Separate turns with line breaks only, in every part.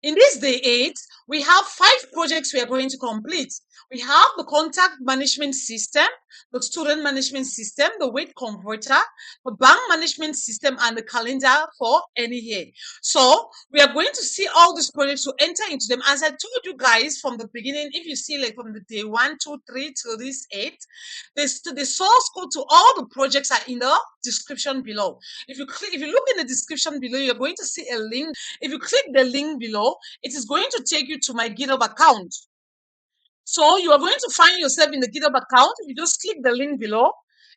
In this day 8, we have 5 projects we are going to complete. We have the contact management system, the student management system, the weight converter, the bank management system, and the calendar for any year. So we are going to see all these projects to enter into them. As I told you guys from the beginning, if you see like from the day 1, 2, 3 to this 8, the source code to all the projects are in the description below. If you look in the description below, you're going to see a link. If you click the link below, it is going to take you to my GitHub account. So you are going to find yourself in the GitHub account. If you just click the link below,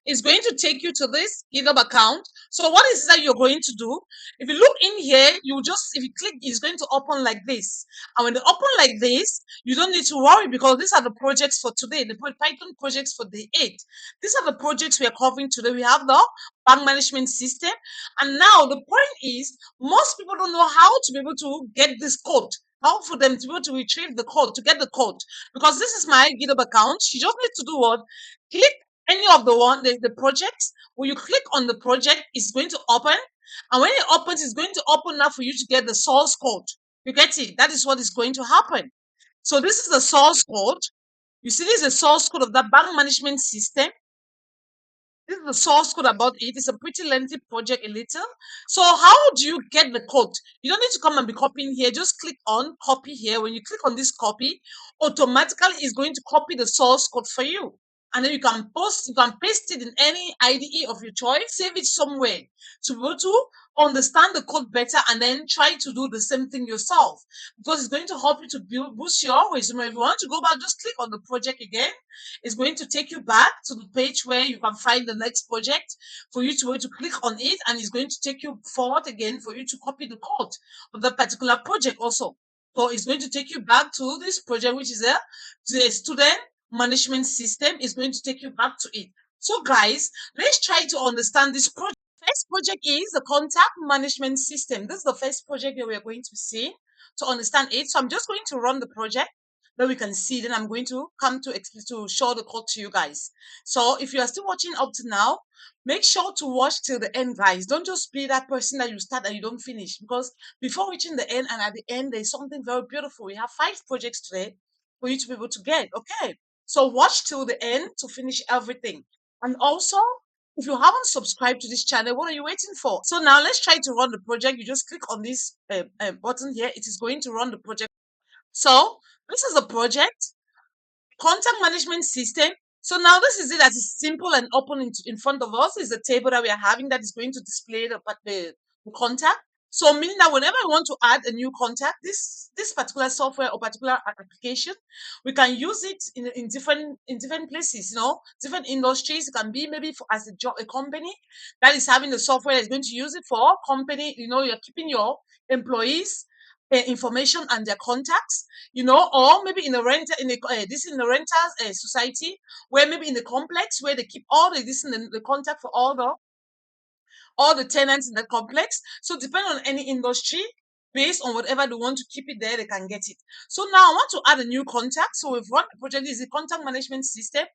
it's going to take you to this GitHub account. So what is that you're going to do? If you look in here, if you click, it's going to open like this. And when they open like this, you don't need to worry because these are the projects for today, the Python projects for day 8. These are the projects we are covering today. We have the bank management system. And now the point is, most people don't know how to be able to get this code. How for them to be able to retrieve the code, to get the code. Because this is my GitHub account. You just need to do what? Click any of the projects. When you click on the project, it's going to open. And when it opens, it's going to open now for you to get the source code. You get it? That is what is going to happen. So this is the source code. You see, this is the source code of the bank management system. This is the source code about it. It's a pretty lengthy project, a little. So how do you get the code? You don't need to come and be copying here. Just click on copy here. When you click on this copy, automatically it's going to copy the source code for you. And then you can paste it in any IDE of your choice, save it somewhere to be able to understand the code better and then try to do the same thing yourself. Because it's going to help you to boost your resume. If you want to go back, just click on the project again. It's going to take you back to the page where you can find the next project for you to be able to click on it, and it's going to take you forward again for you to copy the code of that particular project also. So it's going to take you back to this project, which is the student management system. Is going to take you back to it. So guys, let's try to understand this project. First project is the contact management system. This is the first project that we are going to see to understand it. So I'm just going to run the project that we can see. Then I'm going to come to show the code to you guys. So if you are still watching up to now, make sure to watch till the end, guys. Don't just be that person that you start and you don't finish, because before reaching the end and at the end, there's something very beautiful. We have 5 projects today for you to be able to get. Okay. So watch till the end to finish everything. And also, if you haven't subscribed to this channel, what are you waiting for? So now let's try to run the project. You just click on this button here. It is going to run the project. So this is the project, contact management system. So now this is it that is simple and open in front of us. Is the table that we are having that is going to display the contact. So meaning that whenever I want to add a new contact, this particular software or particular application, we can use it in different places, different industries. It can be maybe as a company that is having the software that is going to use it for company. You're keeping your employees information and their contacts, or maybe in the renters society, where maybe in the complex where they keep all the contact for all the tenants in the complex. So depending on any industry, based on whatever they want to keep it there, they can get it. So now I want to add a new contact. So we've run the project is the contact management system.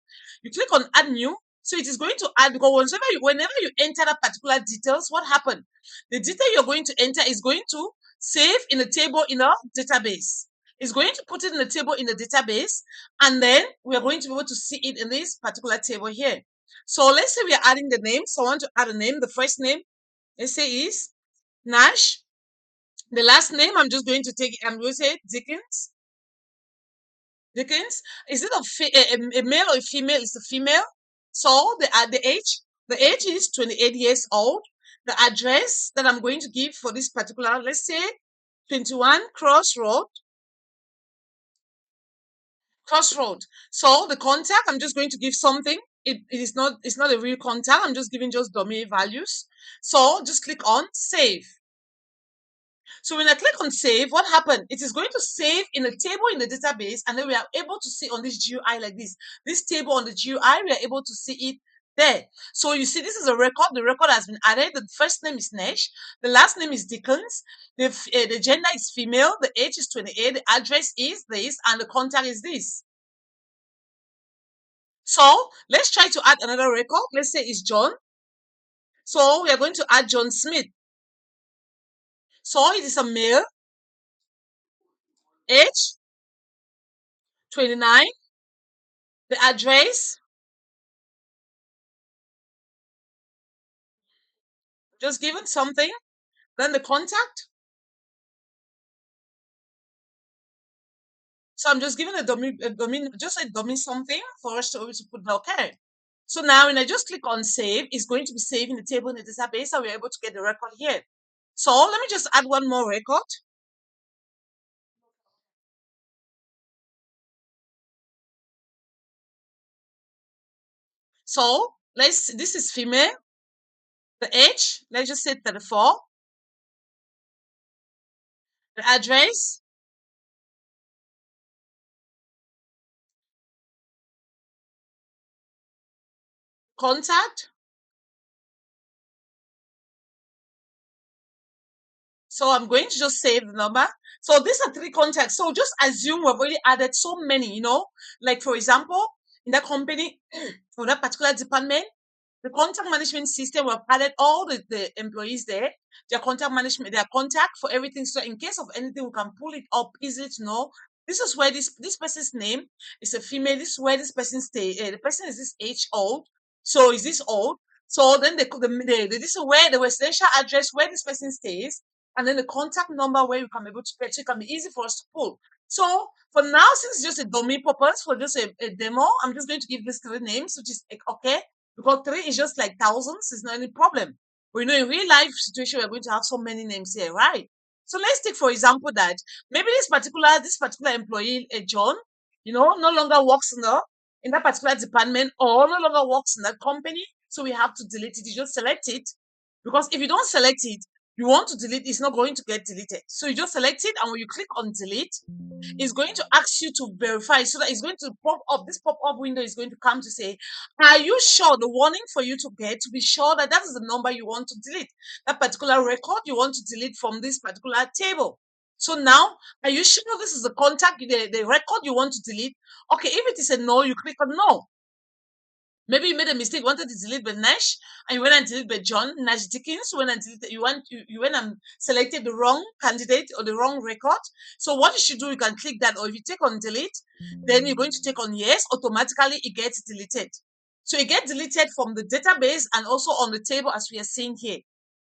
You click on add new. So it is going to add, because whenever you enter that particular details, what happened? The detail you're going to enter is going to save in a table in a database. It's going to put it in a table in the database, and then we are going to be able to see it in this particular table here. So let's say we are adding the name. So I want to add a name. The first name, let's say, is Nash. The last name, I'm going to say Dickens. Dickens. Is it a male or a female? It's a female. So the age is 28 years old. The address that I'm going to give for this particular, let's say 21 Crossroad. So the contact, I'm just going to give something. It's not a real contact. I'm just giving just dummy values. So just click on save. So when I click on save, what happened? It is going to save in a table in the database, and then we are able to see on this GUI like this. This table on the GUI, we are able to see it there. So you see, this is a record. The record has been added. The first name is Nash. The last name is Dickens. The gender is female. The age is 28. The address is this, and the contact is this. So let's try to add another record. Let's say it's John. So we are going to add John Smith. So it is a male. age, 29, the address, just given something, then the contact. So I'm just giving just a dummy something for us to be able to put the okay. So now when I just click on save, it's going to be saving the table in the database, and we're able to get the record here. So let me just add one more record. So this is female, the age, let's just say 34, the address, contact. So I'm going to just save the number. So these are 3 contacts. So just assume we've already added so many, like for example, in that company, for that particular department, the contact management system, we've added all the employees there, their contact management, their contact for everything. So in case of anything, we can pull it up easily to know. This is where this person's name is a female. This is where this person stay. The person is this age old. So is this old? So then this is where the residential address where this person stays, and then the contact number where you can be able to get. So it can be easy for us to pull. So for now, since it's just a dummy purpose for just a demo, I'm just going to give this 3 names, which is okay. Because 3 is just like thousands, it's not any problem. But in real life situation, we're going to have so many names here, right? So let's take, for example, that maybe this particular employee, John, no longer works in that particular department, or no longer works in that company. So we have to delete it. You just select it. Because if you don't select it, you want to delete, it's not going to get deleted. So you just select it, and when you click on delete, it's going to ask you to verify, so that it's going to pop up. This pop-up window is going to come to say, are you sure? The warning for you to get to be sure that that is the number you want to delete, that particular record you want to delete from this particular table. So now, are you sure this is the contact, the record you want to delete? Okay, if it is a no, you click on no. Maybe you made a mistake, wanted to delete the Nash, and you went and deleted by John Nash Dickens. When I deleted, you went and selected the wrong candidate or the wrong record. So what you should do, you can click that, or if you take on delete, then you're going to take on yes. Automatically, it gets deleted. So it gets deleted from the database and also on the table, as we are seeing here.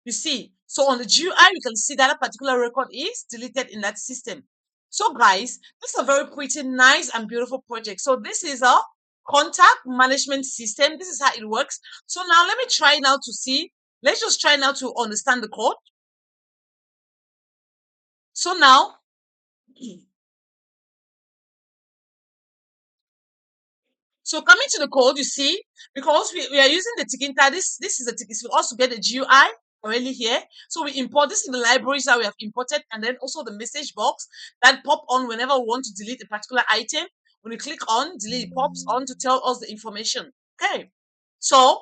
You see, so on the GUI, you can see that a particular record is deleted in that system. So guys, this is a very pretty, nice, and beautiful project. So this is a contact management system. This is how it works. So now let me try now to see. Let's just try now to understand the code. So now, so coming to the code, you see, because we are using the Tikinta, this is the Tikinta. We also get the GUI already here. So we import this in the libraries that we have imported, and then also the message box that pop on whenever we want to delete a particular item. When we click on delete, it pops on to tell us the information. Okay. So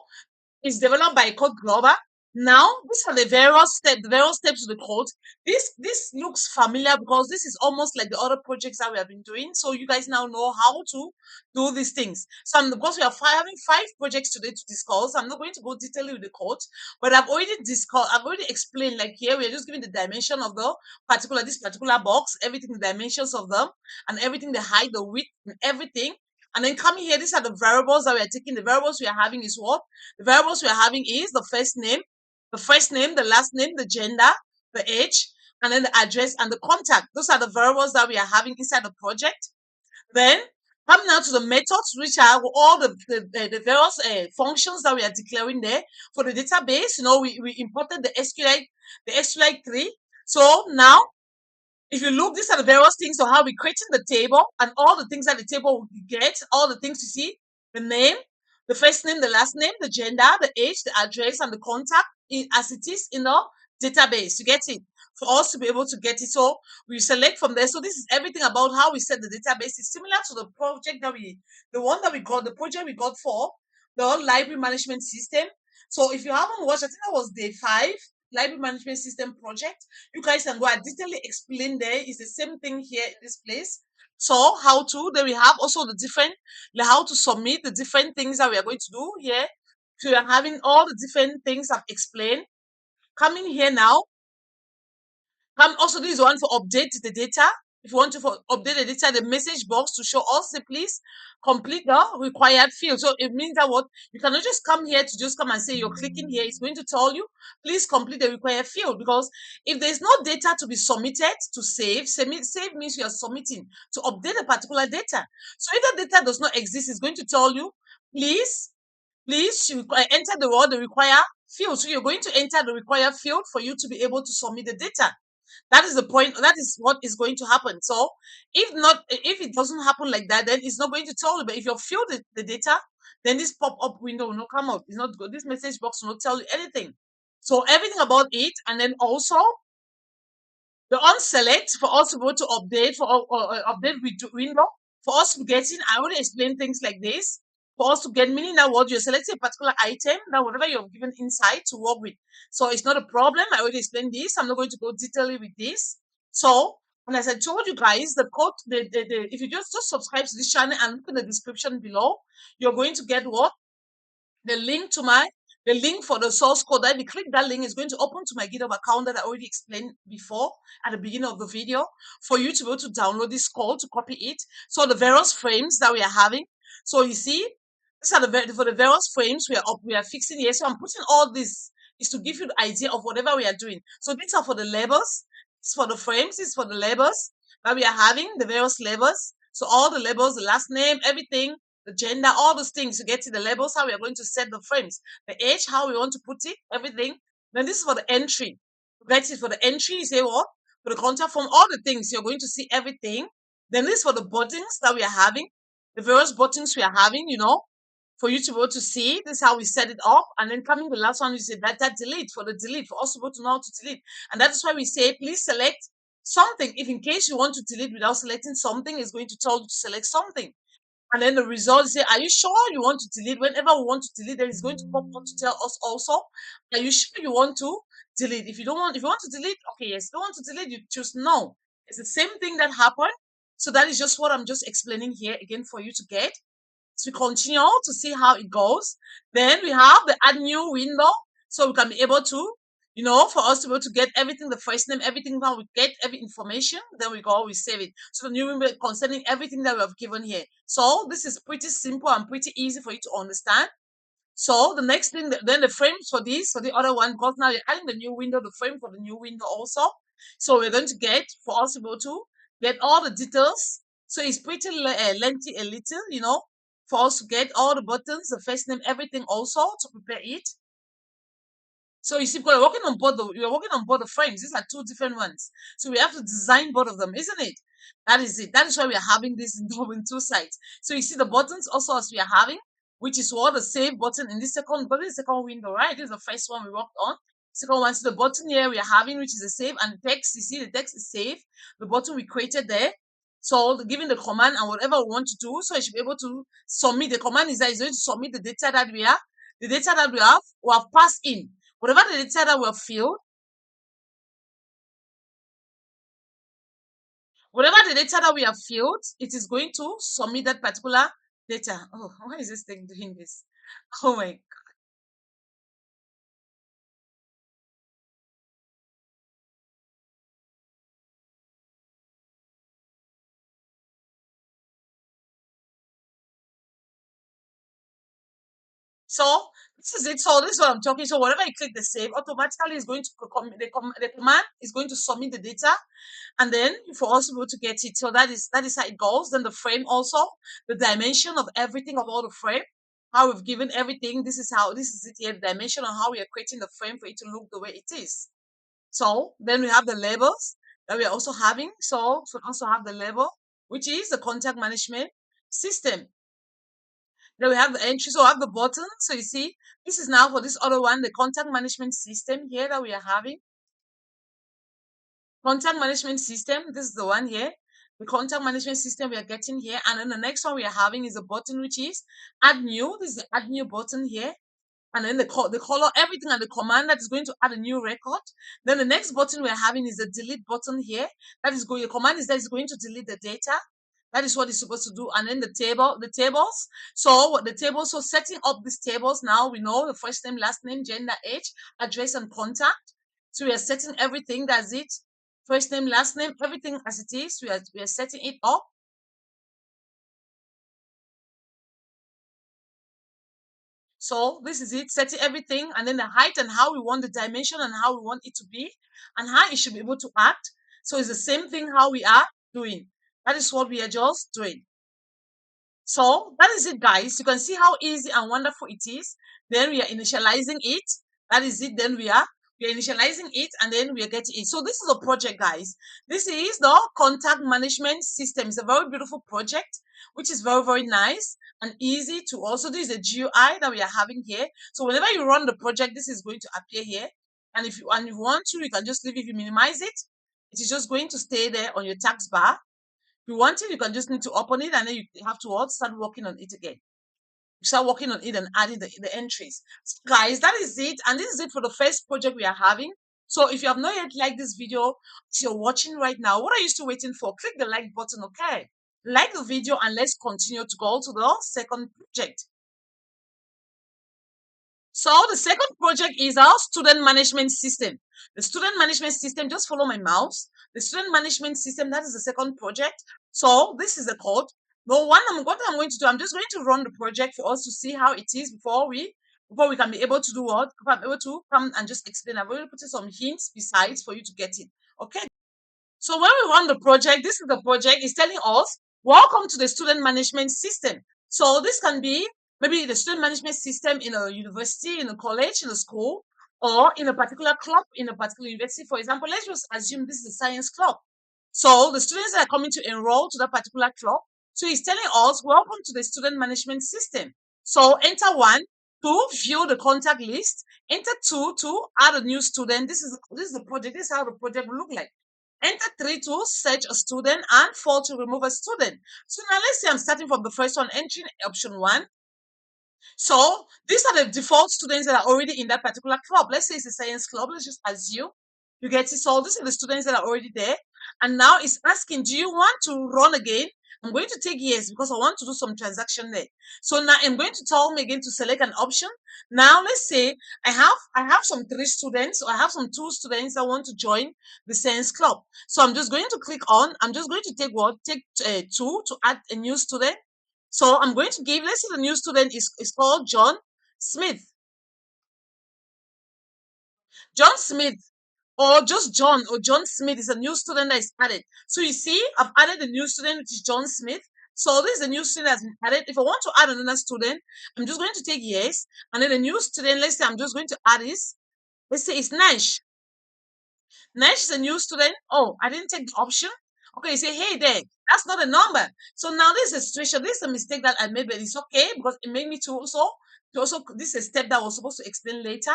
is developed by CodeGlobal. Now, these are the various steps of the code. This looks familiar because this is almost like the other projects that we have been doing. So you guys now know how to do these things. So because we are having 5 projects today to discuss, I'm not going to go detailing with the code, but I've already explained, like here, we are just giving the dimension of this particular box, everything, the dimensions of them, and everything, the height, the width, and everything. And then coming here, these are the variables that we are taking. The variables we are having is what? The variables we are having is the first name, the last name, the gender, the age, and then the address and the contact. Those are the variables that we are having inside the project. Then come now to the methods, which are all the various functions that we are declaring there. For the database, we imported the SQLite 3. So now, if you look, these are the various things of how we're creating the table, and all the things that the table will get, all the things you see, the name, the first name, the last name, the gender, the age, the address, and the contact as it is in the database. You get it? For us to be able to get it. So we select from there. So this is everything about how we set the database. It's similar to the project the project we got for the library management system. So if you haven't watched, I think that was day 5, library management system project. You guys can go and detail explain there. It's the same thing here in this place. So then we have also how to submit the different things that we are going to do here. So we are having all the different things I've explained. Coming here now, also this one for update the data. if you want to update the data, the message box to show us, say, please complete the required field. So it means that what you cannot just come here to just come and say you're clicking here. It's going to tell you, please complete the required field, because if there's no data to be submitted to save means you are submitting to update a particular data. So if the data does not exist, it's going to tell you, please you enter the required field. So you're going to enter the required field for you to be able to submit the data. That is the point. That is what is going to happen. So if it doesn't happen like that, then it's not going to tell you. But if you fill the data, then this pop-up window will not come up. It's not good. This message box will not tell you anything. So everything about it, and then also the unselect for us to go to update update window for us to get in. I already explained things like this. For us to get, meaning that what you're selecting a particular item, that whatever you're given inside to work with. So it's not a problem. I already explained this. I'm not going to go detailedly with this. So, and as I told you guys, the code, if you just subscribe to this channel and look in the description below, you're going to get what? The link for the source code. That if you click that link, is going to open to my GitHub account that I already explained before at the beginning of the video, for you to be able to download this code, to copy it. So the various frames that we are having. So you see, these are for the various frames we are fixing here. So I'm putting all this is to give you the idea of whatever we are doing. So these are for the labels, it's for the frames, it's for the labels that we are having, the various labels. So all the labels, the last name, everything, the gender, all those things, you get to the labels, how we are going to set the frames, the age, how we want to put it, everything. Then this is for the entry. Get it for the entry, you say what? For the contact form, all the things, you're going to see everything. Then this is for the buttons that we are having, the various buttons we are having, for you to be able to see. This is how we set it up. And then coming the last one, we say data delete, for the delete, for us to be able to know how to delete. And that is why we say, please select something. If in case you want to delete without selecting something, it's going to tell you to select something. And then the results say, are you sure you want to delete? Whenever we want to delete, then it's going to pop up to tell us also, are you sure you want to delete? If you want to delete, okay, yes. If you don't want to delete, you choose no. It's the same thing that happened. So that is just what I'm just explaining here again for you to get. So we continue to see how it goes. Then we have the add new window. So we can be able to, for us to be able to get everything, the first name, everything, now we get every information, then we go, we save it. So the new window concerning everything that we have given here. So this is pretty simple and pretty easy for you to understand. So the next thing, then the frames for this, for the other one, because now you're adding the new window, the frame for the new window also. So we're going to get, for us to be able to get all the details. So it's pretty lengthy a little, for us to get all the buttons, the first name, everything also to prepare it. So you see, because you're working on both the frames. These are two different ones. So we have to design both of them, isn't it? That is it. That is why we are having this in two sides. So you see the buttons also as we are having, which is what the save button in this second window, right? This is the first one we worked on. Second one, so the button here we are having, which is a save, and the text, you see the text is save, the button we created there. So giving the command and whatever we want to do, so you should be able to submit. The command is that it's going to submit the data that we have passed in. Whatever the data that we have filled, whatever the data that we have filled, it is going to submit that particular data. Oh, why is this thing doing this? Oh my. So this is it. So this is what I'm talking. So whenever you click the save, automatically is going to the command is going to submit the data, and then for us to be able to get it. So that is how it goes. Then the frame also, the dimension of everything of all the frame, how we've given everything. This is it here, the dimension on how we are creating the frame for it to look the way it is. So then we have the labels that we are also having. So we also have the label, which is the contact management system. Then we have the entry, so we have the button. So you see, this is now for this other one, the contact management system here that we are having. Contact management system, this is the one here. The contact management system we are getting here. And then the next one we are having is a button, which is add new. This is the add new button here. And then the color, everything, and the command that is going to add a new record. Then the next button we're having is the delete button here. That is going, the command is that it's going to delete the data. That is what it's supposed to do. And then the tables. So what the tables, so setting up these tables now, we know the first name, last name, gender, age, address, and contact. So we are setting everything, that's it. first name, last name, everything as it is. We are setting it up. So this is it, setting everything, and then the height and how we want the dimension and how we want it to be and how it should be able to act. So it's the same thing how we are doing. That is what we are just doing. So that is it, guys. You can see how easy and wonderful it is. Then we are initializing it. That is it. Then we are initializing it, and then we are getting it. So this is a project, guys. This is the contact management system. It's a very beautiful project, which is very, very nice and easy to also. This is a GUI that we are having here. So whenever you run the project, this is going to appear here. And if you want to, you can just leave it. If you minimize it, it is just going to stay there on your taskbar. If you want it, you can just need to open it, and then you have to start working on it again. Start working on it and adding the entries. So guys, that is it. And this is it for the first project we are having. So if you have not yet liked this video, if you're watching right now, what are you still waiting for? Click the like button, okay? Like the video, and let's continue to go to the second project. So the second project is our student management system. The student management system, just follow my mouse. The student management system, that is the second project. So this is the code. But what I'm going to do, I'm just going to run the project for us to see how it is before we can be able to do what? Before I'm able to come and just explain. I've already put some hints besides for you to get it. Okay. So when we run the project, this is the project. It's telling us, welcome to the student management system. So this can be maybe the student management system in a university, in a college, in a school, or in a particular club, in a particular university. For example, let's just assume this is a science club. So the students that are coming to enroll to that particular club. So it's telling us, welcome to the student management system. So enter 1 to view the contact list. Enter 2 to add a new student. This is the project. This is how the project will look like. Enter 3 to search a student, and 4 to remove a student. So now let's say I'm starting from the first one, entering option 1. So these are the default students that are already in that particular club. Let's say it's a science club. Let's just assume you get it. So these are the students that are already there. And now it's asking, do you want to run again? I'm going to take yes because I want to do some transaction there. So now I'm going to tell me again to select an option. Now let's say I have some 3 students, or I have some 2 students that want to join the science club. So I'm just going to click on. I'm just going to take 2 to add a new student. So I'm going to give, let's say the new student is called John Smith. John Smith, or just John, or John Smith is a new student that is added. So you see, I've added a new student, which is John Smith. So this is a new student that's been added. If I want to add another student, I'm just going to take yes. And then a new student, let's say I'm just going to add this. Let's say it's Nash. Nash is a new student. Oh, I didn't take the option. Okay, you say, hey there, that's not a number. So now this is a situation, this is a mistake that I made, but it's okay because it made me to also, this is a step that I was supposed to explain later.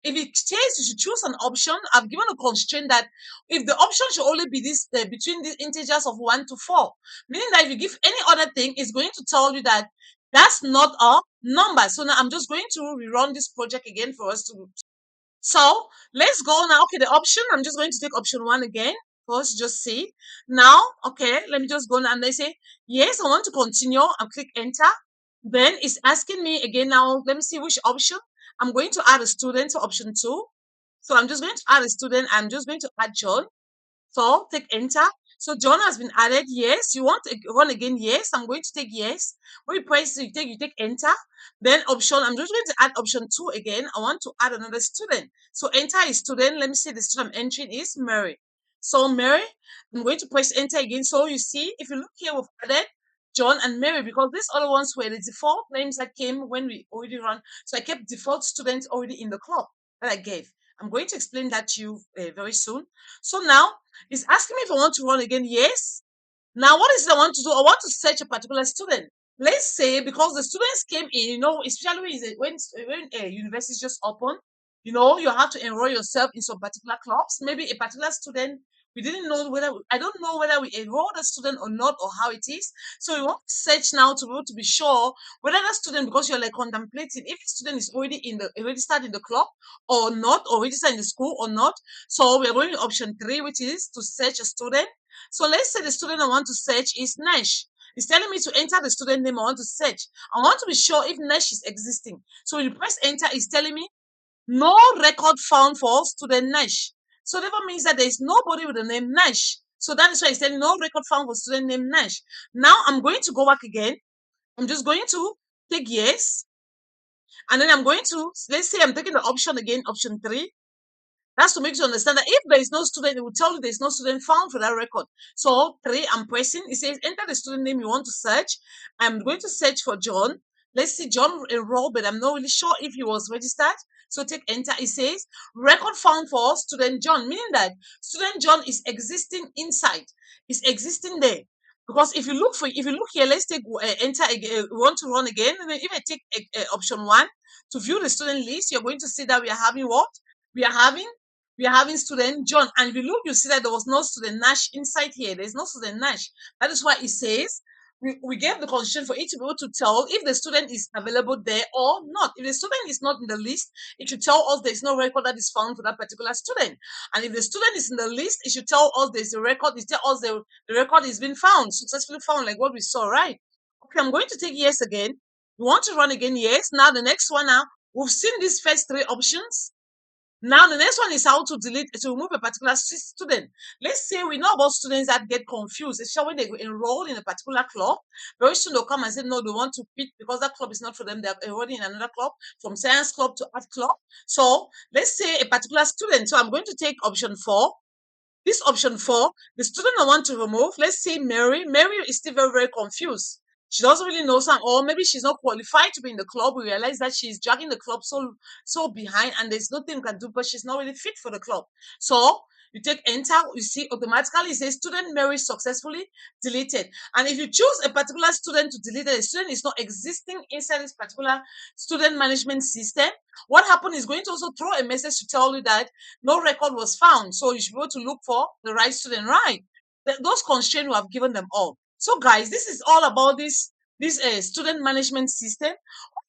If it says you should choose an option, I've given a constraint that if the option should only be this between the integers of 1 to 4, meaning that if you give any other thing, it's going to tell you that that's not a number. So now I'm just going to rerun this project again for us to. So let's go now. Okay, the option, I'm just going to take option 1 again. First, just see. Now, okay, let me just go now, and they say, yes, I want to continue. I'll click enter. Then it's asking me again now, let me see which option. I'm going to add a student to option 2. So I'm just going to add a student. I'm just going to add John. So take enter. So John has been added. Yes. You want to run again? Yes. I'm going to take yes. When you press, you take enter. Then option, I'm just going to add option 2 again. I want to add another student. So enter is student. Let me see the student I'm entering is Mary. So Mary, I'm going to press enter again. So you see, if you look here, we've added John and Mary because these other ones were the default names that came when we already run. So I kept default students already in the club that I gave. I'm going to explain that to you very soon. So now it's asking me if I want to run again. Yes. Now, what is it I want to do? I want to search a particular student. Let's say because the students came in, especially when a university is just open, you have to enroll yourself in some particular clubs. Maybe a particular student, we didn't know I don't know whether we enrolled a student or not, or how it is. So we want to search now to be able to be sure whether that student, because you're like contemplating if the student is already registered in the club or not, or registered in the school or not. So we are going to option 3, which is to search a student. So let's say the student I want to search is Nash. It's telling me to enter the student name I want to search. I want to be sure if Nash is existing. So when you press enter, it's telling me no record found for student Nash. So therefore means that there is nobody with the name Nash. So that is why it's saying no record found for student named Nash. Now I'm going to go back again. I'm just going to take yes. And then I'm going to, let's say I'm taking the option again, option 3. That's to make you understand that if there is no student, it will tell you there is no student found for that record. So 3, I'm pressing. It says enter the student name you want to search. I'm going to search for John. Let's see John enrolled, but I'm not really sure if he was registered. So take enter. It says record found for student John, meaning that student John is existing inside. Is existing there. Because if you look here, let's take enter again. We want to run again. And then if I take option 1 to view the student list, you're going to see that we are having what? We are having student John. And if you look, you see that there was no student Nash inside here. There's no student Nash. That is why it says we gave the condition for it to be able to tell if the student is available there or not. If the student is not in the list, it should tell us there's no record that is found for that particular student. And if the student is in the list, it should tell us there's a record. It tell us the record is been found, successfully found, like what we saw, right? Okay, I'm going to take yes again. You want to run again? Yes. Now the next one now, we've seen these first 3 options. Now, the next one is how to remove a particular student. Let's say we know about students that get confused, especially when they enroll in a particular club. Very soon they'll come and say, no, they want to quit because that club is not for them. They're enrolling in another club, from science club to art club. So let's say a particular student. So I'm going to take option 4. This option 4, the student I want to remove, let's say Mary. Mary is still very, very confused. She doesn't really know some, or maybe she's not qualified to be in the club. We realize that she's dragging the club so behind, and there's nothing you can do, but she's not really fit for the club. So you take enter, you see automatically it says student Mary successfully deleted. And if you choose a particular student to delete it, the student is not existing inside this particular student management system. What happened is going to also throw a message to tell you that no record was found. So you should be able to look for the right student, right? Those constraints we have given them all. So guys, this is all about this student management system.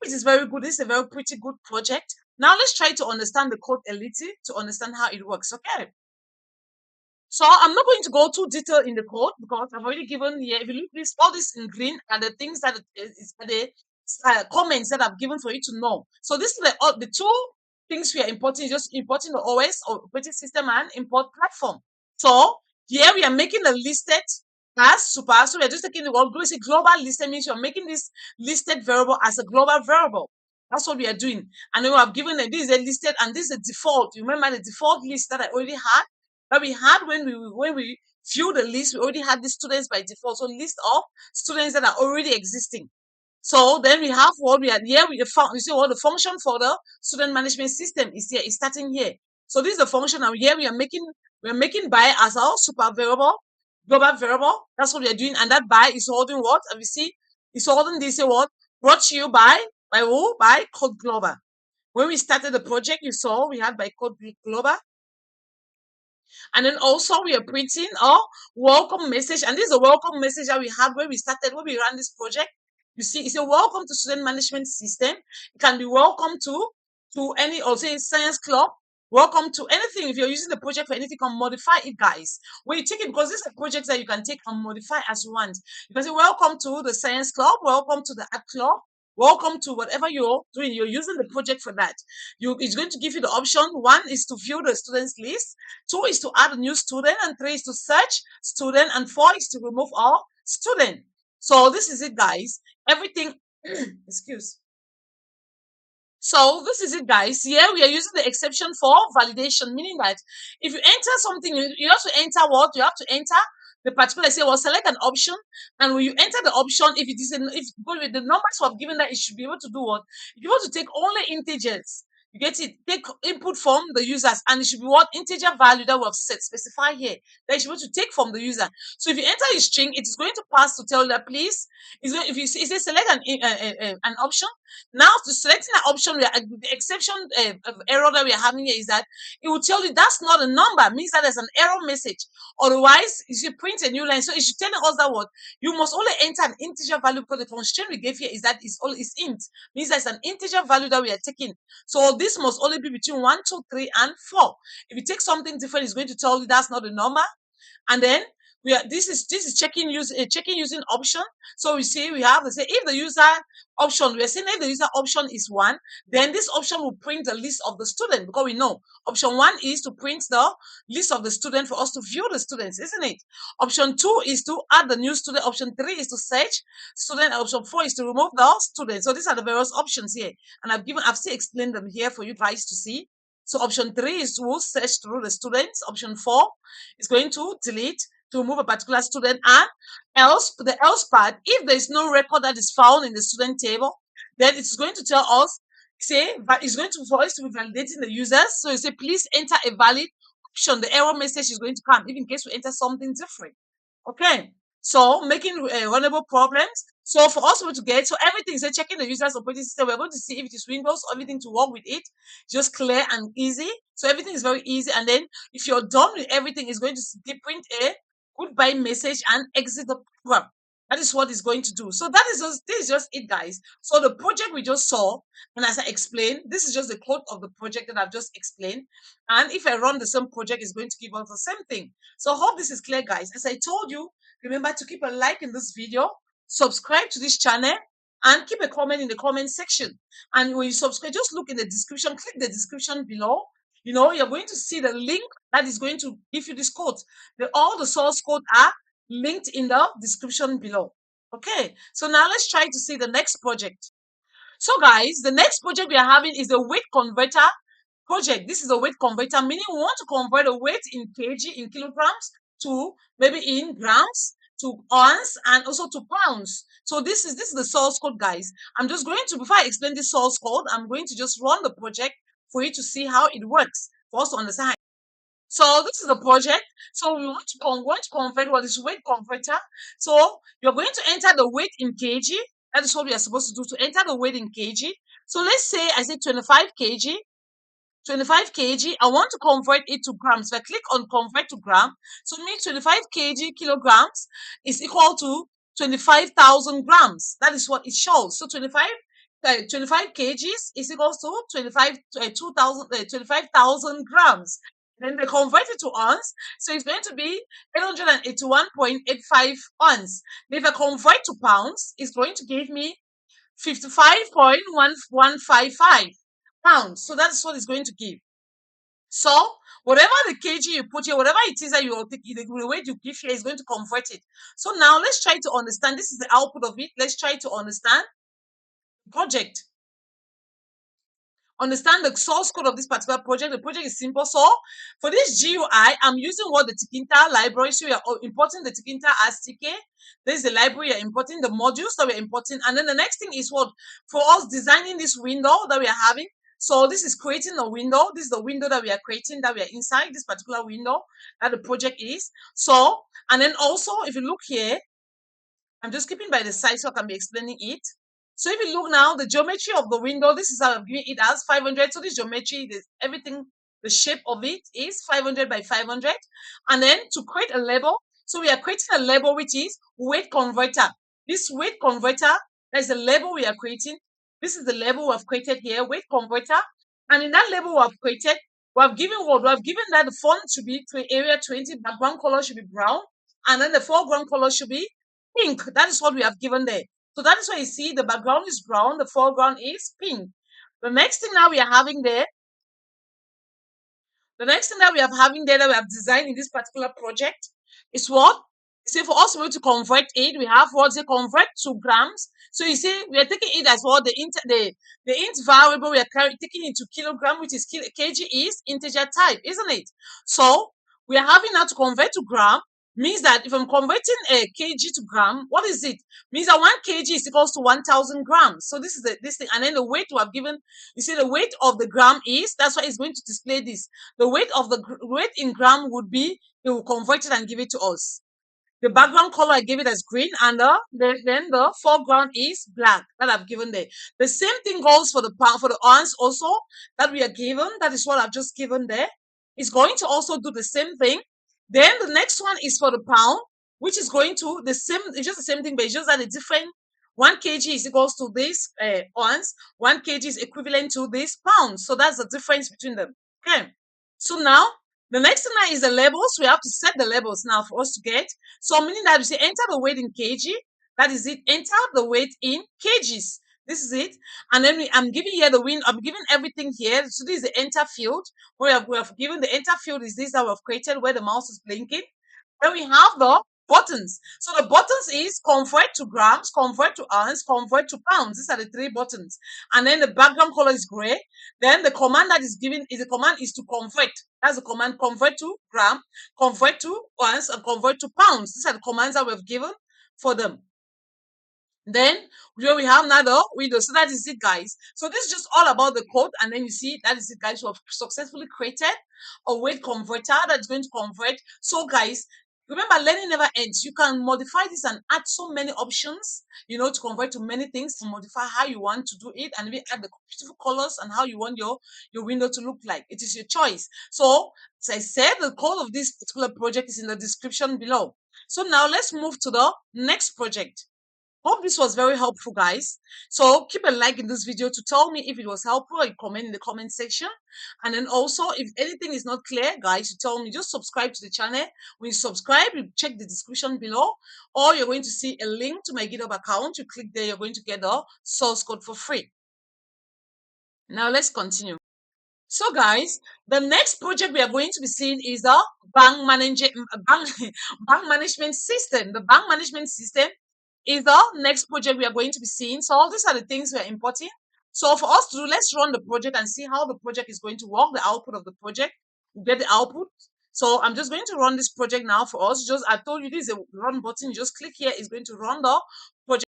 It is very good. This is a very pretty good project. Now let's try to understand the code a little to understand how it works. Okay. So I'm not going to go too detailed in the code because I've already given here. If you look this, all this in green are the things that is the comments that I've given for you to know. So this is the 2 things we are importing, just importing the OS or operating system and import platform. So here we are making a listed as super. So we are just taking the word global listed means you're making this listed variable as a global variable. That's what we are doing. And then we have given this is a listed and this is a default. You remember the default list that I already had? That we had when we view the list, we already had the students by default. So list of students that are already existing. So then we have what we are here. We found, you see what the function for the student management system is here. It's starting here. So this is the function, and here we are making by as our super variable, global variable. That's what we are doing, and that by is holding what? And we see it's holding this what brought to you by who? By CodeGlobal. When we started the project, you saw we had by CodeGlobal. And then also we are printing a welcome message. And this is a welcome message that we had when we ran this project. You see, it's a welcome to student management system. It can be welcome to any, or say science club. Welcome to anything. If you're using the project for anything, you can modify it, guys. When you take it, because these are projects that you can take and modify as you want. You can say, welcome to the science club, welcome to the art club, welcome to whatever you're doing. You're using the project for that. It's going to give you the option. 1 is to view the students list. 2 is to add a new student, and 3 is to search student, and 4 is to remove all student. So this is it, guys. Everything, excuse. So this is it, guys. Here we are using the exception for validation, meaning that if you enter something, you have to enter what? You have to enter the particular, say, well, select an option, and when you enter the option, if it is if with the numbers we have given, that it should be able to do what? You want to take only integers. You get it? Take input from the users, and it should be what? Integer value that we have specify here. That you should be able to take from the user. So if you enter a string, it is going to pass to tell that please. If you say select an option, now to selecting an option, the exception error that we are having here is that it will tell you that's not a number, means that there's an error message. Otherwise, you should print a new line. So it should tell us that what you must only enter an integer value, because the constraint we gave here is that is int, means that's an integer value that we are taking. So this must only be between 1, 2, 3, and 4. If you take something different, it's going to tell you that's not a number. And then this is checking using option. So we see we have to say if the user option, we are saying if the user option is 1, then this option will print the list of the student, because we know option 1 is to print the list of the student for us to view the students, isn't it? Option 2 is to add the new student. Option 3 is to search student. Option 4 is to remove the student. So these are the various options here, and I've still explained them here for you guys to see. So option 3 is to search through the students. Option 4 is going to delete, to remove a particular student, and else, the else part, if there is no record that is found in the student table, then it's going to tell us, say, but it's going to, for us to be validating the users. So you say, please enter a valid option. The error message is going to come, if in case we enter something different. Okay. So making runnable problems. So for us to get, so everything is checking the user's operating system. We're going to see if it is Windows, everything to work with it, just clear and easy. So everything is very easy. And then if you're done with everything, it's going to print a goodbye message and exit the program. That is what it's going to do. So this is just it, guys. So the project we just saw, and as I explained, this is just the code of the project that I've just explained. And if I run the same project, it's going to give us the same thing. So I hope this is clear, guys. As I told you, remember to keep a like in this video, subscribe to this channel, and keep a comment in the comment section. And when you subscribe, just look in the description, click the description below. You know, you're going to see the link that is going to give you this code. All the source code are linked in the description below. Okay, so now let's try to see the next project. So guys, the next project we are having is a weight converter project. This is a weight converter, meaning we want to convert a weight in kg, in kilograms, to maybe in grams, to ounce, and also to pounds. So this is the source code, guys. I'm just going to, before I explain the source code, I'm going to just run the project for you to see how it works, for us to understand. So this is the project. So we want to convert what is weight converter. So you're going to enter the weight in kg. That is what we are supposed to do, to enter the weight in kg. So let's say I say 25 kg. 25 kg, I want to convert it to grams. So I click on convert to gram. So it means 25 kg kilograms is equal to 25,000 grams. That is what it shows. So 25 kgs is equals to 25,000 grams. Then they convert it to ounce. So it's going to be 881.85 ounce. If I convert to pounds, it's going to give me 55.1155 pounds. So that's what it's going to give. So whatever the kg you put here, whatever it is that you will take, the weight you give here is going to convert it. So now let's try to understand. This is the output of it. Let's try to understand the project. Understand the source code of this particular project. The project is simple. So for this GUI, I'm using what the Tikinta library. So we are importing the Tikinta as TK. This is the library you're importing, the modules that we're importing. And then the next thing is what, for us designing this window that we are having. So this is creating a window. This is the window that we are creating, that we are inside this particular window that the project is. So, and then also if you look here, I'm just keeping by the side so I can be explaining it. So if you look now, the geometry of the window, this is how I'm giving it as 500. So this geometry, everything, the shape of it is 500 by 500. And then to create a label, so we are creating a label which is weight converter. This weight converter, that's the label we are creating. This is the label we have created here, weight converter. And in that label we have created, we have given what? We have given that the font should be area 20, background color should be brown, and then the foreground color should be pink. That is what we have given there. So that is why you see the background is brown, the foreground is pink. The next thing now we are having there, that we have designed in this particular project is what? See, for us to convert it, we have what they convert to grams. So you see, we are taking it as what the int variable we are taking into kilogram, which is kg is integer type, isn't it? So we are having now to convert to gram. Means that if I'm converting a kg to gram, what is it? Means that 1 kg is equals to 1,000 grams. So this is this thing. And then the weight we have given, you see the weight of the gram is, that's why it's going to display this. The weight of the weight in gram would be, it will convert it and give it to us. The background color, I gave it as green, and then the foreground is black that I've given there. The same thing goes for the pound, for the ounce also that we are given. That is what I've just given there. It's going to also do the same thing. Then the next one is for the pound, which is going to the same, it's just the same thing, but it's just that a different 1 kg is equals to this ounce, 1 kg is equivalent to this pound. So that's the difference between them. Okay. So now The next thing now is the labels. We have to set the labels now for us to get. So meaning that we say enter the weight in kg. That is it. Enter the weight in kgs. This is it. And then I'm giving here the win. I'm giving everything here. So this is the enter field. We have given the enter field is this that we've created where the mouse is blinking. Then we have the buttons. So the buttons is convert to grams, convert to ounce, convert to pounds. These are the three buttons. And then the background color is gray. Then the command that is given is the command is to convert. That's the command convert to gram, convert to ounce, and convert to pounds. These are the commands that we've given for them. Then here we have another window. So that is it, guys. So this is just all about the code. And then you see that is it, guys. We have successfully created a weight converter that's going to convert. So, guys, remember, learning never ends. You can modify this and add so many options, to convert to many things, to modify how you want to do it, and maybe add the beautiful colors and how you want your window to look like. It is your choice. So, as I said, the code of this particular project is in the description below. So now let's move to the next project. Hope this was very helpful, guys. So keep a like in this video to tell me if it was helpful, or comment in the comment section. And then also, if anything is not clear, guys, you tell me. Just subscribe to the channel. When you subscribe, you check the description below, or you're going to see a link to my GitHub account. You click there, you're going to get the source code for free. Now let's continue. So, guys, the next project we are going to be seeing is the bank management system. The bank management system is the next project we are going to be seeing. So all these are the things we are importing. So for us to do, let's run the project and see how the project is going to work, the output of the project. We get the output. So I'm just going to run this project now for us. Just I told you this is a run button. Just click here. It's going to run the project.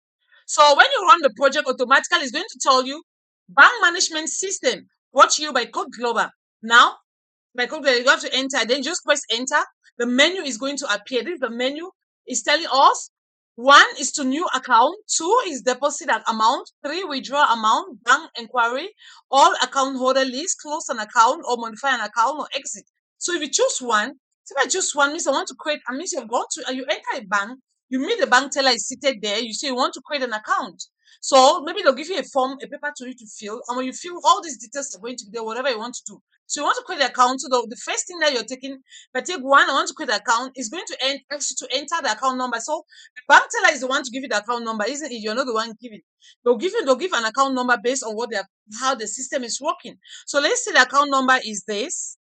So when you run the project, automatically it's going to tell you bank management system brought to you by CodeGlobal. Now, by CodeGlobal, you have to enter. Then just press enter. The menu is going to appear. This is the menu. Is telling us 1 is to new account, 2 is deposit amount, 3 withdraw amount, bank inquiry, all account holder list, close an account or modify an account or exit. So if you choose one, so if I choose one, means I want to create, and means you've gone to, you enter a bank, you meet the bank teller is seated there, you say you want to create an account. So maybe they'll give you a form, a paper to you to fill, and when you fill, all these details are going to be there, whatever you want to do. So you want to create an account. So the first thing that you're taking, if I take one, I want to create an account, is going to ask you to enter the account number. So the bank teller is the one to give you the account number, isn't it? You're not the one giving. They'll give an account number based on how the system is working. So let's say the account number is this.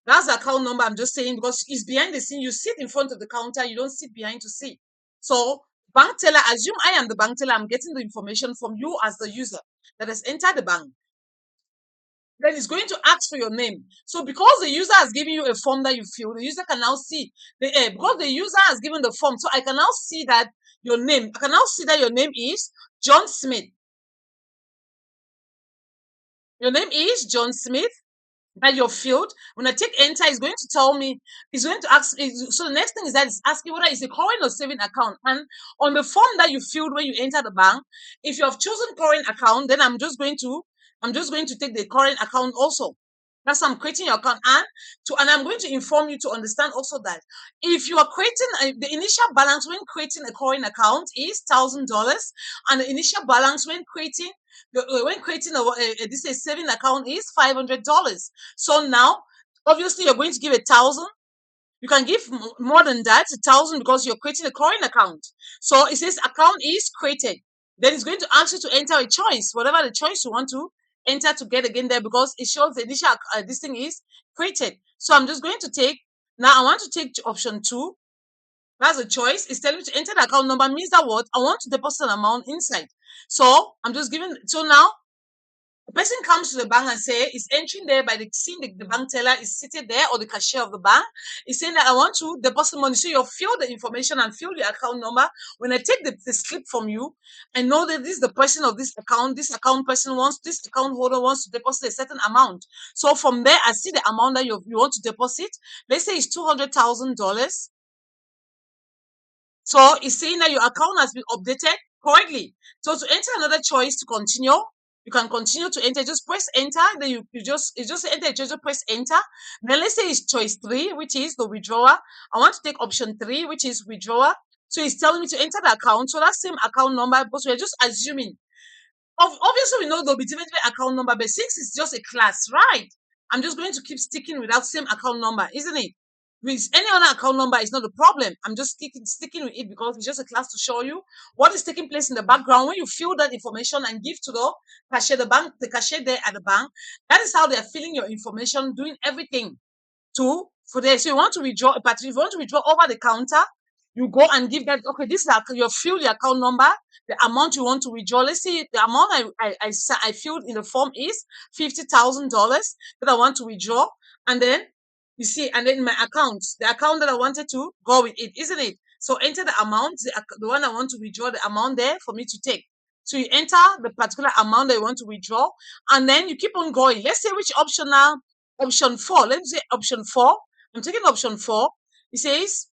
That's the account number I'm just saying because it's behind the scene. You sit in front of the counter, you don't sit behind to see. So bank teller, assume I am the bank teller, I'm getting the information from you as the user that has entered the bank. Then it's going to ask for your name. So because the user has given you a form that you fill, the user can now see because the user has given the form. So I can now see that your name, I can now see that your name is John Smith. Your name is John Smith. That your field. When I take enter, it's going to tell me, it's going to ask. So the next thing is that it's asking whether it's a current or saving account. And on the form that you filled when you enter the bank, if you have chosen current account, then I'm just going to take the current account also. That's how I'm creating your account, and I'm going to inform you to understand also that if you are creating the initial balance when creating a current account is $1,000, and the initial balance when creating this is saving account is $500. So now, obviously, you're going to give 1,000. You can give more than that, 1,000, because you're creating a current account. So it says account is created. Then it's going to ask you to enter a choice, whatever the choice you want to enter to get again there, because it shows the initial this thing is created. So I'm just going to take, now I want to take option 2. That's a choice. It's telling you to enter the account number, means that what? I want to deposit an amount inside. So I'm just giving, so now the person comes to the bank and say, is entering there by seeing the bank teller is seated there, or the cashier of the bank is saying that I want to deposit money. So you fill the information and fill the account number. When I take the slip from you, I know that this is the person of this account account holder wants to deposit a certain amount. So from there, I see the amount that you want to deposit. Let's say it's $200,000. So it's saying that your account has been updated correctly. So to enter another choice to continue, you can continue to enter. Just press enter. Then you just enter. Just press enter. Then let's say it's choice 3, which is the withdrawal. I want to take option 3, which is withdrawal. So it's telling me to enter the account. So that same account number, but we're just assuming. Obviously, we know there'll be different account number, but since it's just a class, right? I'm just going to keep sticking with that same account number, isn't it? With any other account number is not a problem. I'm just sticking with it because it's just a class to show you what is taking place in the background when you fill that information and give to the cashier, the cashier there at the bank. That is how they are filling your information, doing everything to for there. So you want to withdraw, but if you want to withdraw over the counter, you go and give that. Okay, this is your fill your account number, the amount you want to withdraw. Let's see the amount I filled in the form is $50,000 that I want to withdraw, and then you see, and then my account, the account that I wanted to go with it, isn't it? So enter the amount, the one I want to withdraw, the amount there for me to take. So you enter the particular amount that you want to withdraw, and then you keep on going. Let's say which option now. Option 4. Let me say option 4. I'm taking option 4. It says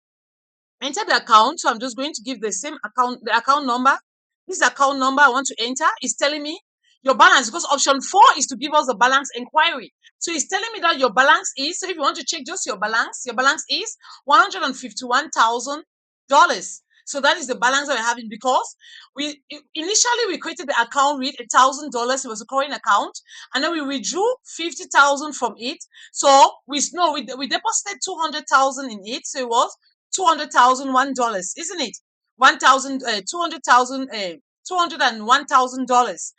enter the account. So I'm just going to give the same account, the account number. This account number I want to enter is telling me your balance, because option 4 is to give us the balance inquiry. So it's telling me that your balance is, so if you want to check just your balance is $151,000. So that is the balance that we're having, because initially we created the account with $1,000. It was a current account, and then we withdrew 50,000 from it. So we deposited 200,000 in it. So it was $201, isn't it? 1,000, 200,000, $201,000.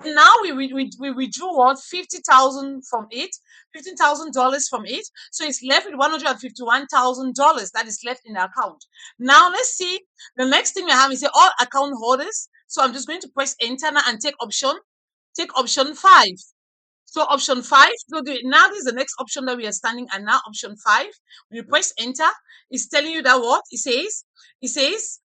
Now we withdrew what, 50,000 from it, $15,000 from it. So it's left with $151,000 that is left in the account. Now let's see the next thing we have is all account holders. So I'm just going to press enter now and take option 5. So option 5, so now this is the next option that we are standing at now, option 5. When you press enter, it's telling you that what? It says,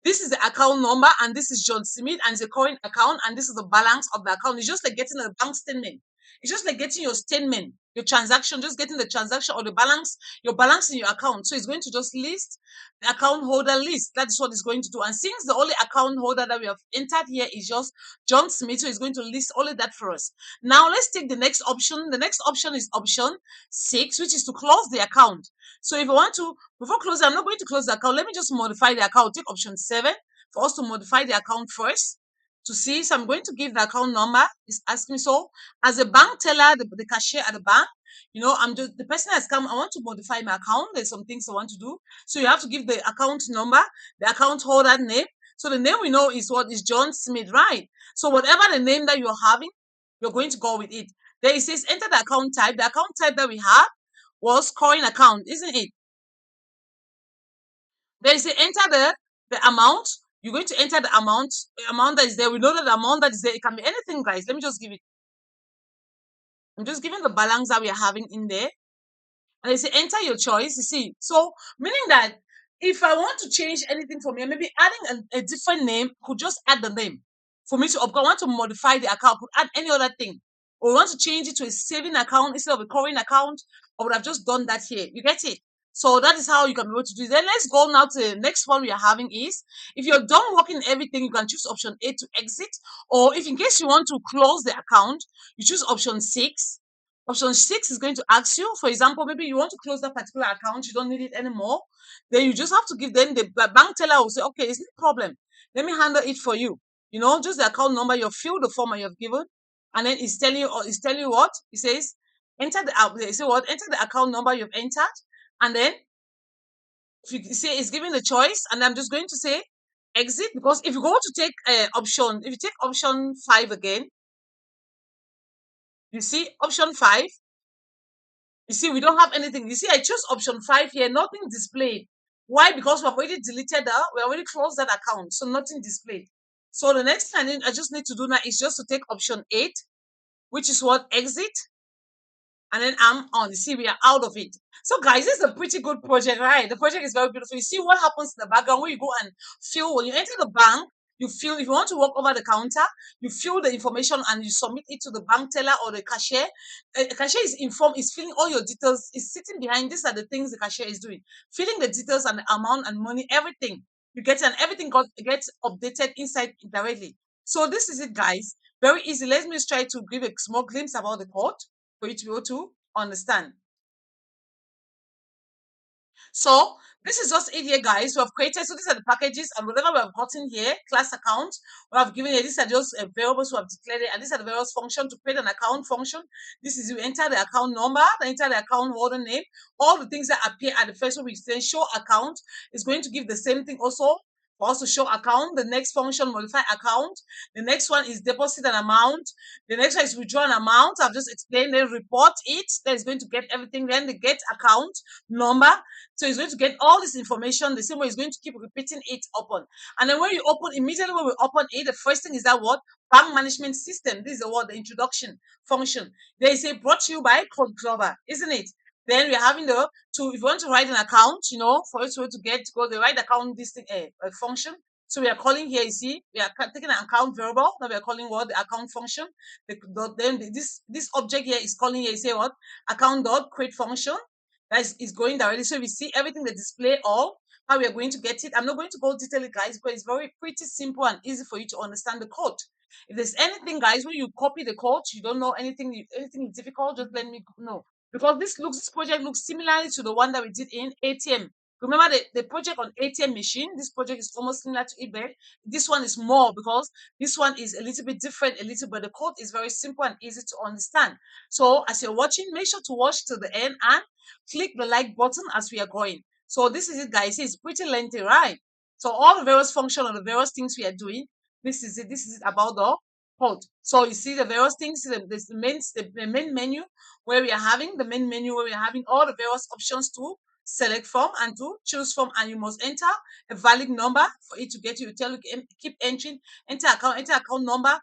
this is the account number, and this is John Smith, and it's a current account, and this is the balance of the account. It's just like getting a bank statement. It's just like getting your statement, your transaction, just getting the transaction or the balance, your balance in your account. So it's going to just list the account holder list. That is what it's going to do. And since the only account holder that we have entered here is just John Smith, so it's going to list only that for us. Now let's take the next option. The next option is option 6, which is to close the account. So if I want to, before closing, I'm not going to close the account. Let me just modify the account. Take option 7 for us to modify the account first to see. So I'm going to give the account number. It's asking me. So as a bank teller, the cashier at the bank, I'm just the person has come. I want to modify my account. There's some things I want to do. So you have to give the account number, the account holder name. So the name we know is what is John Smith, right? So whatever the name that you're having, you're going to go with it. There it says enter the account type. The account type that we have was current account, isn't it? There is enter the amount. You're going to enter the amount that is there. We know that the amount that is there, it can be anything, guys. Let me just give it. I'm just giving the balance that we are having in there. And they say enter your choice. You see, so meaning that if I want to change anything for me, maybe adding a different name, could just add the name for me to. I want to modify the account, could add any other thing, or want to change it to a saving account instead of a current account. I would have just done that here. You get it? So that is how you can be able to do it. Then let's go now to the next one we are having is, if you're done working everything, you can choose option 8 to exit, or if in case you want to close the account, you choose option 6. Option 6 is going to ask you, for example, maybe you want to close that particular account, you don't need it anymore. Then you just have to give them the bank teller will say, okay, it's no problem. Let me handle it for you. Just the account number, you fill the form you have given, and then it's telling you what? It says, enter the account number you've entered, and then if you say it's giving the choice, and I'm just going to say exit, because if you go to take if you take option 5 again, you see option 5. You see, we don't have anything. You see, I chose option 5 here, nothing displayed. Why? Because we've already deleted that. We already closed that account, so nothing displayed. So the next thing I just need to do now is just to take option 8, which is what? Exit. And then I'm on. You see, we are out of it. So guys, this is a pretty good project, right? The project is very beautiful. You see what happens in the background when you go and fill, when you enter the bank, you fill, if you want to walk over the counter, you fill the information and you submit it to the bank teller or the cashier. The cashier is informed, is filling all your details, is sitting behind. These are the things the cashier is doing. Filling the details and the amount and money, everything. You get it, and everything gets updated inside directly. So this is it, guys. Very easy. Let me just try to give a small glimpse about the code for you to be able to understand. So This is just it here, guys. We have created, so these are the packages, and whatever we have gotten here, class account, we have given here, these are just variables we have declared it, and these are the various function to create an account function. This is you enter the account number, then enter the account holder name, all the things that appear at the first one, we say show account is going to give the same thing also for us to show account. The next function, modify account. The next one is deposit an amount. The next one is withdraw an amount. I've just explained. Then report it. That is going to get everything. Then the get account number. So it's going to get all this information the same way. It's going to keep repeating it open. And then when you open, immediately when we open it, the first thing is that what? Bank management system. This is the word, the introduction function. They say brought to you by CodeGlobal, isn't it? Then we're having if you want to write an account, for you to get to go the right account, this thing, function. So we are calling here, you see, we are taking an account variable. Now we are calling what? The account function. Then this object here is calling here, you say what? Account dot create function. That is going directly. So we see everything, the display all, how we are going to get it. I'm not going to go detail it, guys, because it's very pretty simple and easy for you to understand the code. If there's anything, guys, when you copy the code, you don't know anything is difficult, just let me know. Because this project looks similarly to the one that we did in ATM. Remember the project on ATM machine, this project is almost similar to it, but this one is more because this one is a little bit different, but the code is very simple and easy to understand. So as you're watching, make sure to watch to the end and click the like button as we are going. So this is it, guys. It's pretty lengthy, right? So all the various functions and the various things we are doing, this is it. This is about the code. So you see the various things, the main menu where we are having all the various options to select from and to choose from, and you must enter a valid number for it to get you. Keep entering, enter account number.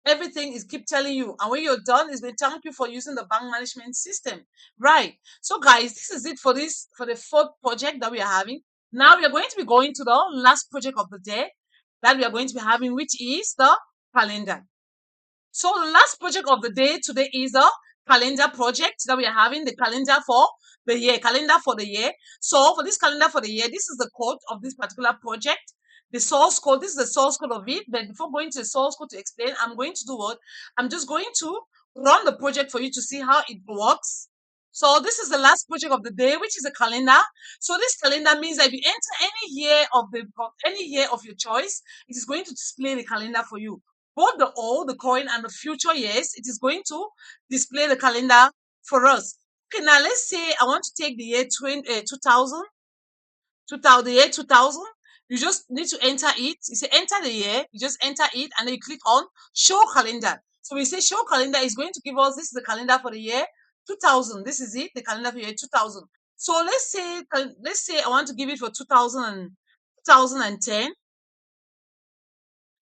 Everything is keep telling you, and when you're done, it's been thank you for using the bank management system, right? So guys, this is it for the fourth project that we are having. Now we are going to be going to the last project of the day that we are going to be having, which is the calendar. So the last project of the day today is the calendar project that we are having, the calendar for the year. So for this calendar for the year, this is the code of this particular project. The source code, this is the source code of it. But before going to the source code to explain, I'm going to do what? I'm just going to run the project for you to see how it works. So this is the last project of the day, which is a calendar. So this calendar means that if you enter any year of your choice, it is going to display the calendar for you. Both the old, the current, and the future years, it is going to display the calendar for us. Okay, now let's say I want to take the year 2000, the year 2000. You just need to enter it. You say enter the year, you just enter it, and then you click on show calendar. So we say show calendar is going to give us, this is the calendar for the year 2000. This is it, the calendar for the year 2000. So let's say I want to give it for 2010.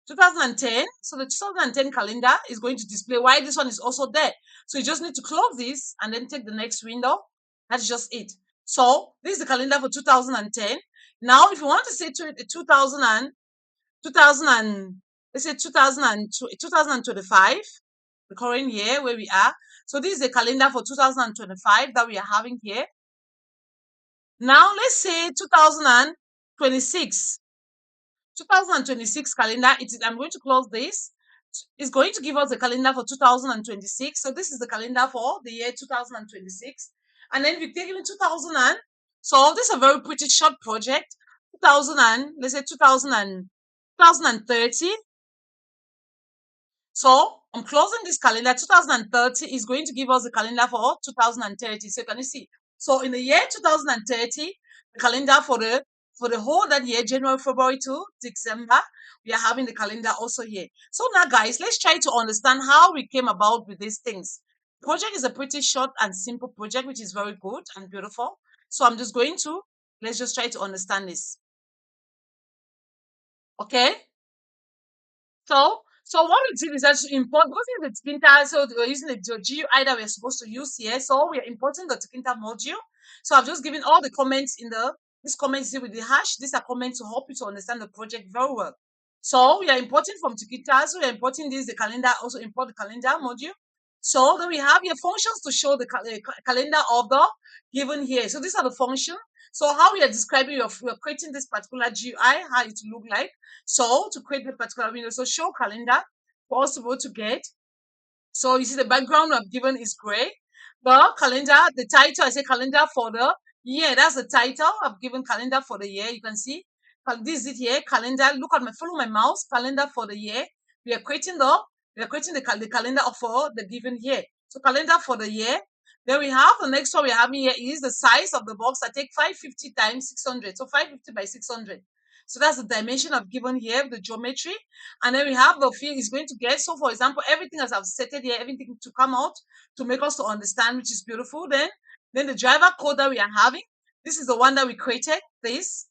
2010. So the 2010 calendar is going to display why this one is also there. So you just need to close this and then take the next window. That's just it. So this is the calendar for 2010. Now, if you want to say 2000 let's say 2025, the current year where we are. So this is the calendar for 2025 that we are having here. Now, let's say 2026. 2026 calendar, I'm going to close this. It's going to give us the calendar for 2026. So this is the calendar for the year 2026. And then we take even 2000 so this is a very pretty short project. 2000 let's say 2030. So I'm closing this calendar. 2030 is going to give us the calendar for 2030. So can you see? So in the year 2030, the calendar for the whole that year, January, February to December, we are having the calendar also here. So now, guys, let's try to understand how we came about with these things. The project is a pretty short and simple project, which is very good and beautiful. So I'm just going to, let's just try to understand this. Okay? So what we did is actually import, because it's the Tkinter, so we're using the GUI that we're supposed to use here. So we're importing the Tkinter module. So I've just given all the comments in these comments here with the hash. These are comments to help you to understand the project very well. So we are importing from Tkinter. So we're importing the calendar, also import the calendar module. So then we have here functions to show the calendar of the given here. So these are the functions. So how we are describing, we are creating this particular GUI, how it look like. So to create the particular window, so show calendar for us to be able to get. So you see the background I've given is gray. The calendar, the title, I say calendar for the Yeah, that's the title. I've given calendar for the year. You can see this is it here. Calendar. Look at my follow my mouse. Calendar for the year. We are creating the calendar for the given year. So calendar for the year. Then we have the next one we're having here is the size of the box. I take 550 times 600. So 550 by 600. So that's the dimension I've given here, the geometry. And then we have the field is going to get. So for example, everything as I've set it here, everything to come out to make us to understand, which is beautiful. Then the driver code that we are having, this is the one that we created. This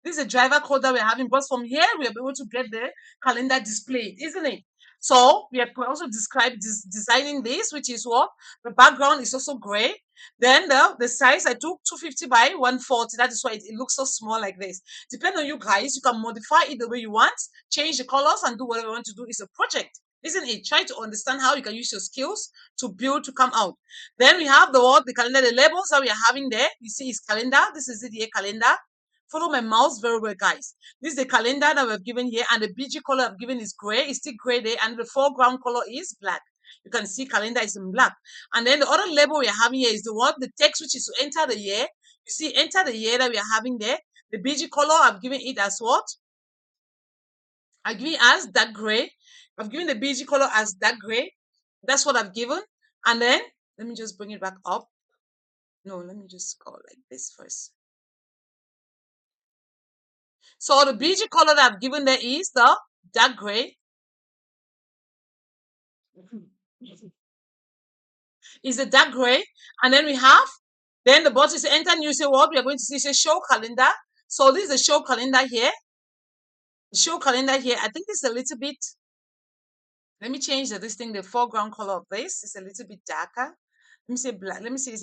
is the driver code that we're having. But from here, we'll be able to get the calendar displayed, isn't it? So we have also described designing this, which is what the background is also gray. Then the size I took 250 by 140. That is why it looks so small like this. Depending on you guys, you can modify it the way you want, change the colors and do whatever you want to do. It's a project, isn't it? Try to understand how you can use your skills to build to come out. Then we have the calendar, the labels that we are having there. You see it's calendar. This is it here, calendar. Follow my mouse very well, guys. This is the calendar that we've given here, and the BG color I've given is gray. It's still gray there, and the foreground color is black. You can see calendar is in black. And then the other label we are having here is the text which is to enter the year. You see, enter the year that we are having there. The BG color I've given it as what? I've given it as dark gray. I've given the BG color as dark gray. That's what I've given. And then let me just bring it back up. No, let me just go like this first. So the BG color that I've given there is the dark gray. Is the dark gray. And then we have, then the button is enter new. Say what we are going to see, say show calendar. So this is the show calendar here. The show calendar here. I think it's a little bit, let me change this thing, the foreground color of this is a little bit darker. Let me say black. Let me see.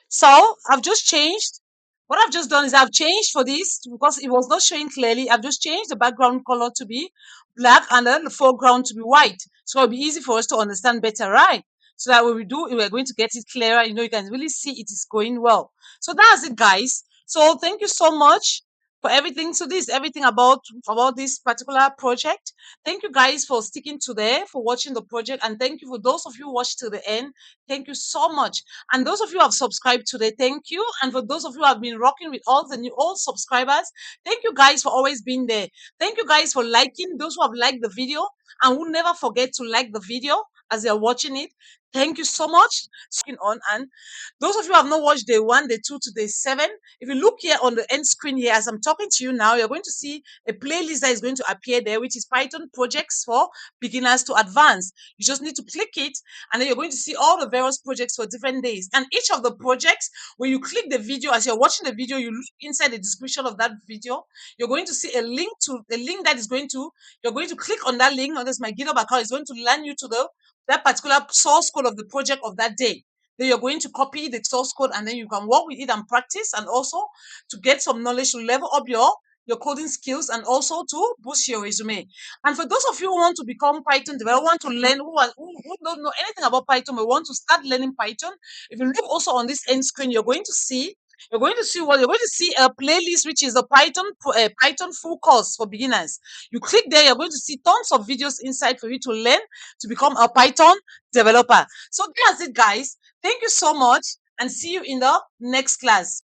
So I've just changed. What I've just done is I've changed for this because it was not showing clearly. I've just changed the background color to be black and then the foreground to be white. So it'll be easy for us to understand better, right? So that when we do, we're going to get it clearer. You can really see it is going well. So that's it, guys. So thank you so much for everything. So this is everything about this particular project. Thank you guys for sticking to there, for watching the project, and thank you for those of you who watched to the end. Thank you so much. And those of you who have subscribed today, thank you. And for those of you who have been rocking with all the new old subscribers, thank you guys for always being there. Thank you guys for liking, those who have liked the video and who never forget to like the video as you're watching it. Thank you so much. On and those of you who have not watched day 1, day 2 to day 7, if you look here on the end screen here as I'm talking to you now, you're going to see a playlist that is going to appear there, which is Python projects for beginners to advanced. You just need to click it and then you're going to see all the various projects for different days. And each of the projects, when you click the video, as you're watching the video, you look inside the description of that video, you're going to see a link that is going to, you're going to click on that link. That's my GitHub account. It's going to land you to that particular source code of the project of that day. Then you're going to copy the source code and then you can work with it and practice, and also to get some knowledge to level up your coding skills and also to boost your resume. And for those of you who want to become Python developer, want to learn, who don't know anything about Python, but want to start learning Python, if you look also on this end screen, you're going to see a playlist which is a Python full course for beginners. You click there, you're going to see tons of videos inside for you to learn to become a Python developer. So that's it, guys. Thank you so much and see you in the next class.